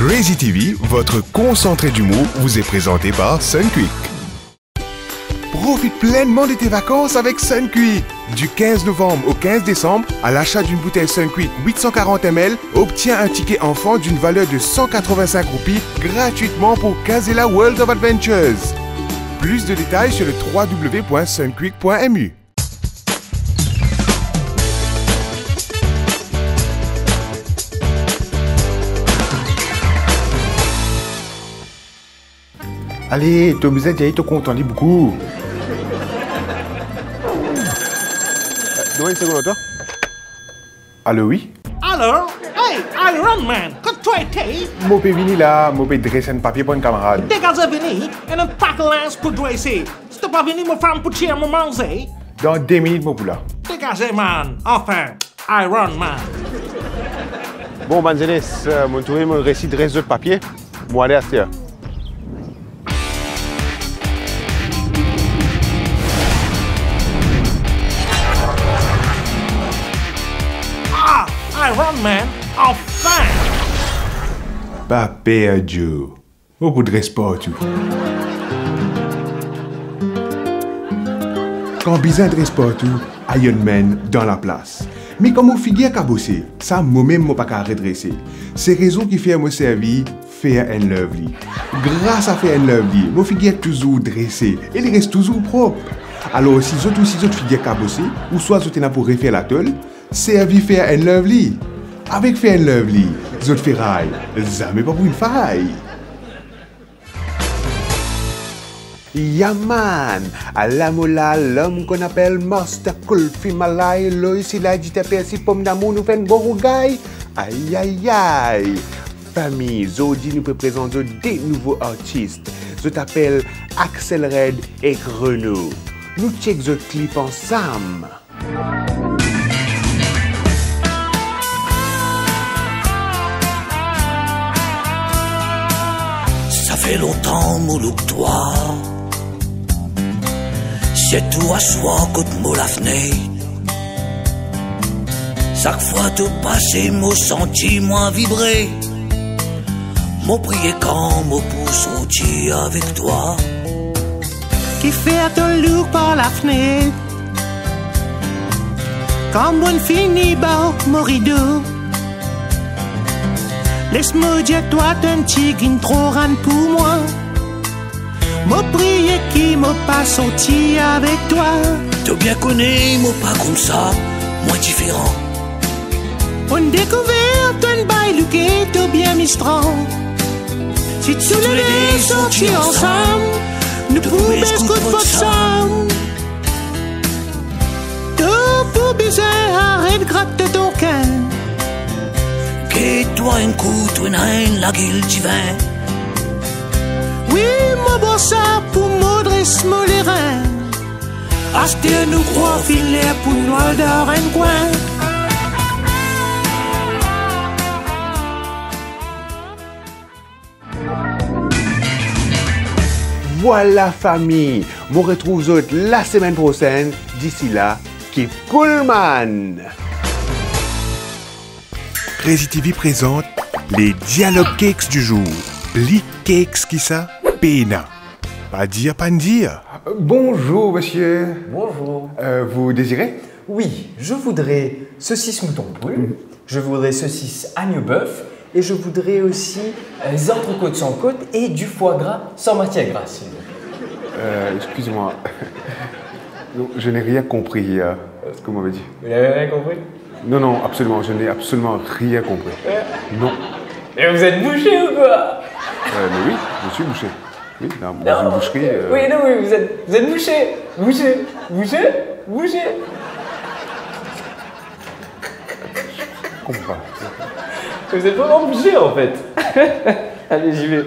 Crazy TV, votre concentré d'humour, vous est présenté par Sunquick. Profite pleinement de tes vacances avec Sunquick. Du 15 novembre au 15 décembre, à l'achat d'une bouteille Sunquick 840 ml, obtiens un ticket enfant d'une valeur de 185 roupies gratuitement pour Casella World of Adventures. Plus de détails sur le www.sunquick.mu. Allez, tu as besoin d'y aller, tu content beaucoup. Donne une seconde, toi. Allô, oui? Alors, hey, Iron Man, que toi t'es? Moi, je venir là, moi, je dresser un papier pour un camarade. Dégagez venir et un paquet pour dresser. Si tu pas venu me faire un petit à me manger. Dans 2 minutes, moi, pour là. Dégagez, man. Enfin, Iron Man. Bon, Banzeles, mon tour, mon récit de reste de papier. Moi, allez, à ce Iron Man, enfin! Pas perdu. Moi, pour dresser pas tout. Quand besoin de rester partout, Iron Man dans la place. Mais comme mon figure a bossé, ça moi-même moi pas qu'à redresser. C'est raison qui fait moi servir Fair and Lovely. Grâce à Fair and Lovely, mon figure toujours dressé et il reste toujours propre. Alors si d'autres figures a bossé, ou soit vous êtes pour refaire la tôle, servi Fair and Lovely. Avec Fair and Lovely, vous ferraille, jamais pas pour une faille. Yaman, à la mola, l'homme qu'on appelle Master Kulfi Malay, Loïs il a dit ta persi pomme d'amour nous fait un bon rougaille. Aïe aïe aïe. Famille, Zodi nous peut présenter des nouveaux artistes. Je t'appelle Axel Red et Renaud. Nous check the clip ensemble. Ça fait longtemps, Moulouk, toi. C'est tout à soi que de la fenêtre. Chaque fois tout passé, moi senti, moi vibrer. Moi prier quand, moi pousse outil avec toi. Qui fait ton look par la fenêtre? Comme on finit bas, mon rideau. Laisse-moi dire toi t'es un petit qui trop rend pour moi. Moi prier qui me passe sorti avec toi. T'as bien connu, moi pas comme ça, moi différent. On découvert un bail luqué, t'as bien mistrant. Si tous les deux sortis ensemble, nous pouvons escouter votre sang. T'as pour bizarre, arrête de gratter ton cœur. Que toi un coup, toi une la gueule divin. Oui, mon beau ça pour m'adresser mon les reins. Acheter nous croire filer pour noir dans un coin. Voilà famille, je vous retrouve la semaine prochaine. D'ici là, keep cool man. Crazy TV présente les dialogues cakes du jour. Les cakes qui ça? Péna. Pas dire, pas ne dire. Bonjour monsieur. Bonjour. Vous désirez? Oui, je voudrais saucisse mouton brûle, je voudrais saucisse agneau bœuf et je voudrais aussi des entrecôtes sans côte et du foie gras sans matière grasse. s'il vous plaît. Excusez-moi. Non, je n'ai rien compris ce que vous m'avez dit. Vous n'avez rien compris? Non, non, absolument, je n'ai absolument rien compris. Non. Et vous êtes bouché ou quoi? Mais oui, je suis bouché. Oui, dans une boucherie. Oui, non, oui, vous êtes bouché. Bouché. Bouché. Bouché. Je comprends pas. Vous êtes vraiment bouché en fait. Allez, j'y vais.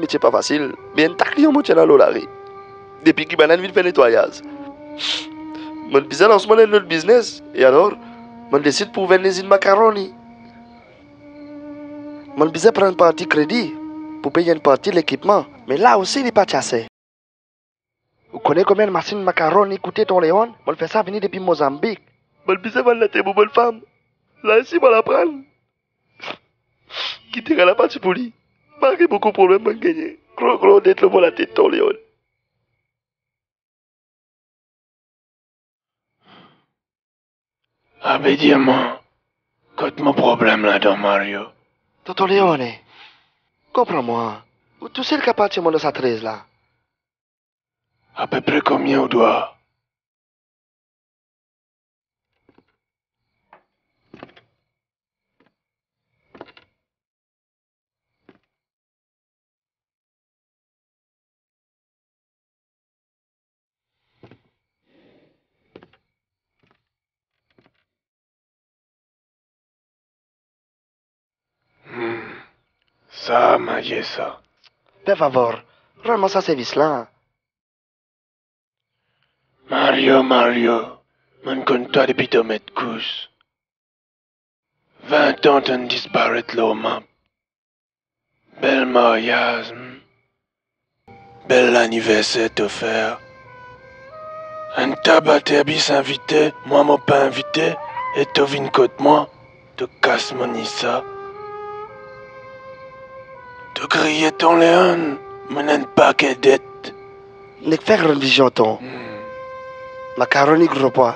métier pas facile, mais un client me tient dans l'eau là. Depuis qu'il m'a envie de faire nettoyage. Je disais lancement de notre business. Et alors, je décide pour vendre les macaroni. Je disais prendre une partie crédit pour payer une partie de l'équipement. Mais là aussi, il n'est pas chassé. Vous connaissez combien de machines macaroni coûtaient ton Léon? Je fais ça venir depuis Mozambique. Je disais vendre la tête pour bonne femme. Là ici, je la prendre. Quitter la partie pour lui. Marqué beaucoup de problèmes pour gagner. Gros d'être le bon la tête ton Léon. Ah ben dis-moi, qu'est-ce mon problème là-dedans, Mario? Tonton Léon, comprends-moi. Tu sais le capacité de sa 13 là? À peu près combien on doit? Ça, magie ça. Per favor, rends-moi ça service là. Mario, m'en compte toi depuis ton mètre couche. 20 ans t'en disparaître l'homme. Bel mariage. Bel anniversaire te faire. Un tabac bis invité, moi m'en pas invité, et te vine côté moi, te casse mon issa. Te crier ton Léon, me n'en pas qu'à dette. N'est faire une vision ton. Macaroni gros pois.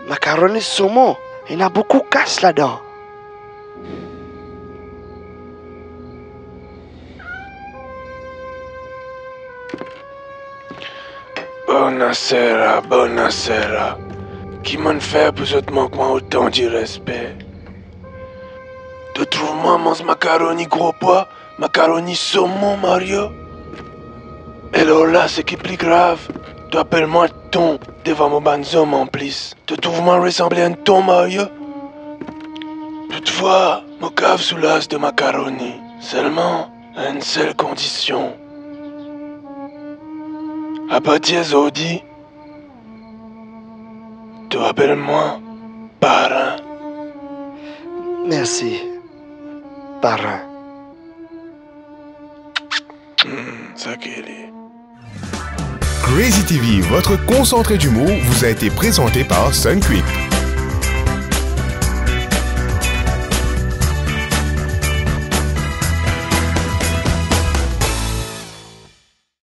Macaroni saumon. Il y a beaucoup de casse là-dedans. Bonacera. Qui m'en fait pour ce manquement autant de respect? Te trouves-moi mon macaroni gros pois, macaroni saumon, Mario? Et alors là, c'est qui est plus grave. Tu appelles-moi ton devant mon banzom en plus. Te trouves-moi ressembler à un ton, Mario? Toutefois, mon cave sous l'as de macaroni. Seulement, à une seule condition. À partir d'aujourd'hui, tu appelles-moi parrain. Merci, parrain. Ça qu'il est. Crazy TV, votre concentré d'humour, vous a été présenté par Sunquick.